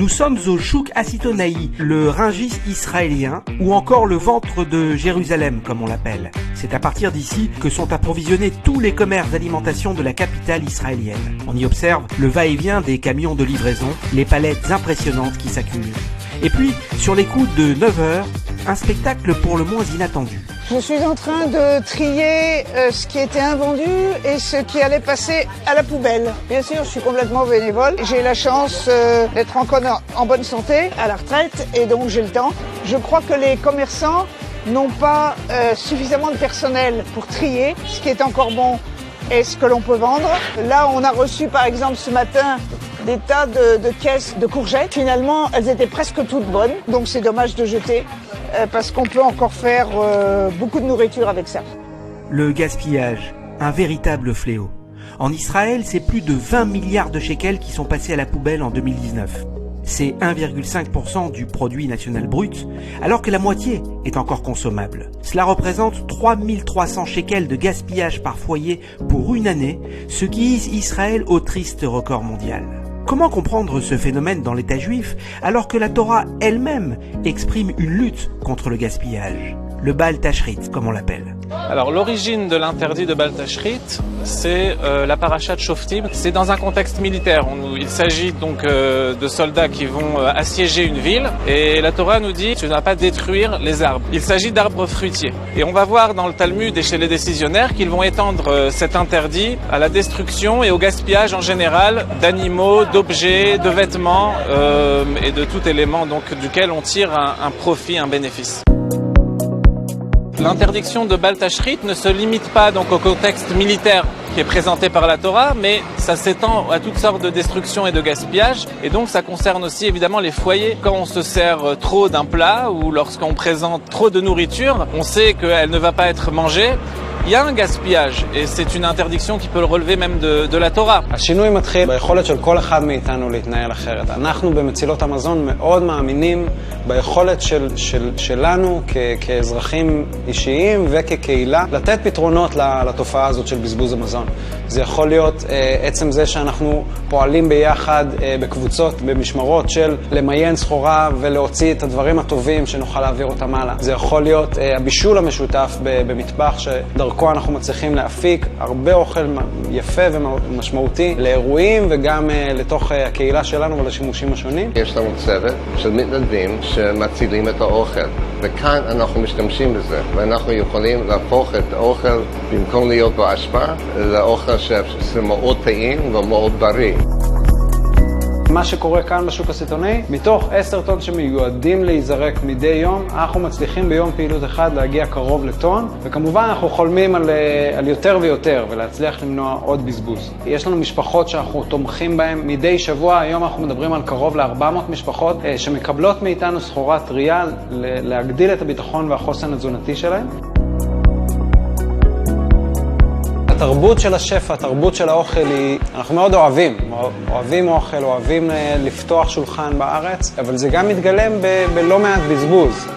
Nous sommes au Chouk Asitonaï, le Rungis israélien, ou encore le ventre de Jérusalem, comme on l'appelle. C'est à partir d'ici que sont approvisionnés tous les commerces d'alimentation de la capitale israélienne. On y observe le va-et-vient des camions de livraison, les palettes impressionnantes qui s'accumulent. Et puis, sur les coups de 9 heures, un spectacle pour le moins inattendu. Je suis en train de trier ce qui était invendu et ce qui allait passer à la poubelle. Bien sûr, je suis complètement bénévole. J'ai la chance d'être encore en bonne santé, à la retraite, et donc j'ai le temps. Je crois que les commerçants n'ont pas suffisamment de personnel pour trier ce qui est encore bon et ce que l'on peut vendre. Là, on a reçu par exemple ce matin des tas de caisses de courgettes. Finalement, elles étaient presque toutes bonnes, donc c'est dommage de jeter parce qu'on peut encore faire beaucoup de nourriture avec ça. Le gaspillage, un véritable fléau. En Israël, c'est plus de 20 milliards de shekels qui sont passés à la poubelle en 2019. C'est 1,5% du produit national brut, alors que la moitié est encore consommable. Cela représente 3300 shekels de gaspillage par foyer pour une année, ce qui hisse Israël au triste record mondial. Comment comprendre ce phénomène dans l'État juif alors que la Torah elle-même exprime une lutte contre le gaspillage? Le Baal Tashrit, comme on l'appelle. Alors l'origine de l'interdit de Baal Tashrit, c'est la paracha de Shoftim. C'est dans un contexte militaire. Il s'agit donc de soldats qui vont assiéger une ville. Et la Torah nous dit, tu ne vas pas détruire les arbres. Il s'agit d'arbres fruitiers. Et on va voir dans le Talmud et chez les décisionnaires qu'ils vont étendre cet interdit à la destruction et au gaspillage en général d'animaux, d'objets, de vêtements et de tout élément donc, duquel on tire un profit, un bénéfice. L'interdiction de Baal Tashrit ne se limite pas donc au contexte militaire qui est présenté par la Torah, mais ça s'étend à toutes sortes de destructions et de gaspillage, et donc ça concerne aussi évidemment les foyers. Quand on se sert trop d'un plat ou lorsqu'on présente trop de nourriture, on sait qu'elle ne va pas être mangée. Il y a un gaspillage, et c'est une interdiction qui peut le relever même de la Torah. השינוי מתחיל ביכולת של כל אחד מאיתנו להתנהל אחרת. אנחנו במצילות המזון מאוד מאמינים ביכולת שלנו כאזרחים אישיים וכקהילה לתת פתרונות לתופעה הזאת של בזבוז המזון. זה יכול להיות עצם זה שאנחנו פועלים ביחד בקבוצות, במשמרות של למיין סחורה ולהוציא את הדברים הטובים שנוכל להעביר אותם הלאה. זה יכול להיות הבישול המשותף במטבח שדרכו אנחנו מצליחים להפיק הרבה אוכל יפה ומשמעותי לאירועים וגם לתוך הקהילה שלנו ולשימושים השונים. יש לנו צוות של מתנדבים שמצילים את האוכל, וכאן אנחנו משתמשים בזה, ואנחנו יכולים להפוך את האוכל במקום להיות באשפה לאוכל שמאוד טעים ומאוד בריא. מה שקורה כאן בשוק הסיטונאי, מתוך 10 טון שמיועדים להיזרק מדי יום, אנחנו מצליחים ביום פעילות אחד להגיע קרוב לטון, וכמובן אנחנו חולמים על יותר ויותר ולהצליח למנוע עוד בזבוז. יש לנו משפחות שאנחנו תומכים בהן מדי שבוע, היום אנחנו מדברים על קרוב ל-400 משפחות שמקבלות מאיתנו סחורה טריה להגדיל את הביטחון והחוסן התזונתי שלהם. התרבות של השפע, התרבות של האוכל היא, אנחנו מאוד אוהבים אוכל, אוהבים לפתוח שולחן בארץ, אבל זה גם מתגלם בלא מעט בזבוז.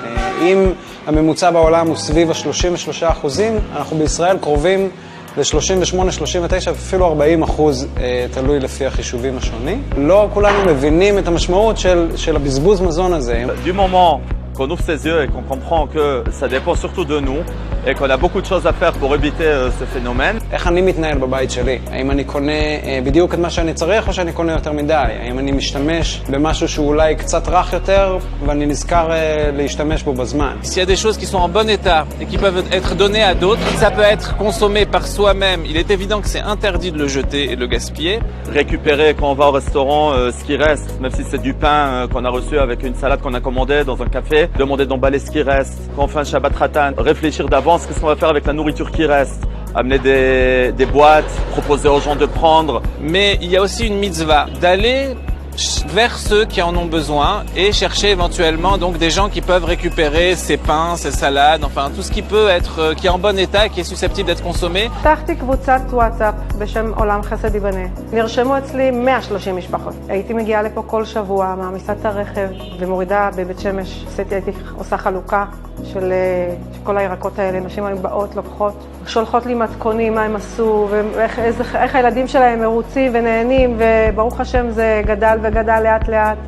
אם הממוצע בעולם הוא סביב ה-33%, אנחנו בישראל קרובים ל-38-39 ואפילו 40%, תלוי לפי החישובים השונים. לא כולנו מבינים את המשמעות של הבזבוז מזון הזה. Du moment qu'on ouvre ses yeux et qu'on comprend que ça dépend surtout de nous et qu'on a beaucoup de choses à faire pour éviter ce phénomène. איך אני מתנהל בבית שלי? האם אני קונה בדיוק את מה שאני צריך או שאני קונה יותר מדי? האם אני משתמש במשהו שהוא אולי קצת רך יותר ואני נזכר להשתמש בו בזמן? S'il y a des choses qui sont en bon état et qui peuvent être données à d'autres, ça peut être consommé par soi-même. Il est évident que c'est interdit de le jeter et de le gaspiller. Récupérer quand on va au restaurant ce qui reste, même si c'est du pain qu'on a reçu avec une salade qu'on a commandée dans un café, demander d'emballer ce qui reste. Quand on fait un Shabbat Ratan, réfléchir d'avance qu'est-ce qu'on va faire avec la nourriture qui reste. Amener des boîtes, proposer aux gens de prendre. Mais il y a aussi une mitzvah d'aller vers ceux qui en ont besoin et chercher éventuellement donc des gens qui peuvent récupérer ces pains, ces salades, enfin tout ce qui peut être, qui est en bon état et qui est susceptible d'être consommé. פתחתי קבוצת וואטסאפ בשם עולם חסד ייבנה. נרשמו אצלי 130 משפחות. הייתי מגיעה לפה כל שבוע, מעמיסה את הרכב ומורידה בבית שמש. הייתי עושה חלוקה של כל הירקות האלה. נשים היו באות, לוקחות, שולחות לי מתכונים, מה הם עשו, ואיך הילדים שלהם מרוצים ונהנים, וברוך השם זה גדל וגדל לאט לאט.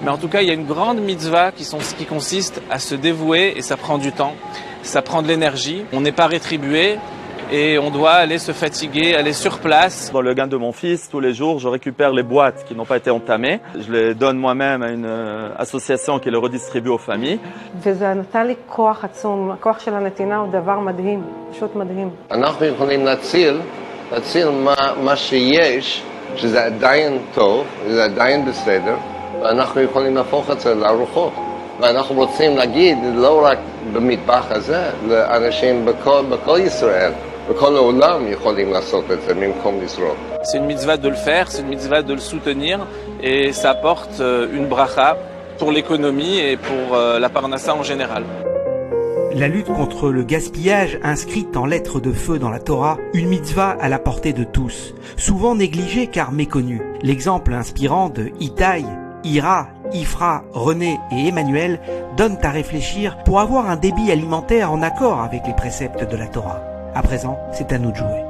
Mais en tout cas, il y a une grande mitzvah qui consiste à se dévouer, et ça prend du temps, ça prend de l'énergie. On n'est pas rétribué et on doit aller se fatiguer, aller sur place. Dans le gain de mon fils, tous les jours, je récupère les boîtes qui n'ont pas été entamées. Je les donne moi-même à une association qui les redistribue aux familles. וזה נתן לי כוח עצום, הכוח של הנתינה הוא דבר מדהים, פשוט מדהים. אנחנו יכולים להציל מה שיש, שזה עדיין טוב, זה עדיין בסדר, ואנחנו יכולים להפוך את זה לארוחות. ואנחנו רוצים להגיד, לא רק במטבח הזה, לאנשים בכל ישראל, בכל העולם יכולים לעשות את זה במקום לזרוק. C'est une mitzvah de le faire, c'est une mitzvah de le soutenir, et ça apporte une bracha pour l'économie et pour la parnassa en général. La lutte contre le gaspillage inscrite en lettres de feu dans la Torah, une mitzvah à la portée de tous, souvent négligée car méconnue. L'exemple inspirant de Itaï, Ira, Ifra, René et Emmanuel donne à réfléchir pour avoir un débit alimentaire en accord avec les préceptes de la Torah. À présent, c'est à nous de jouer.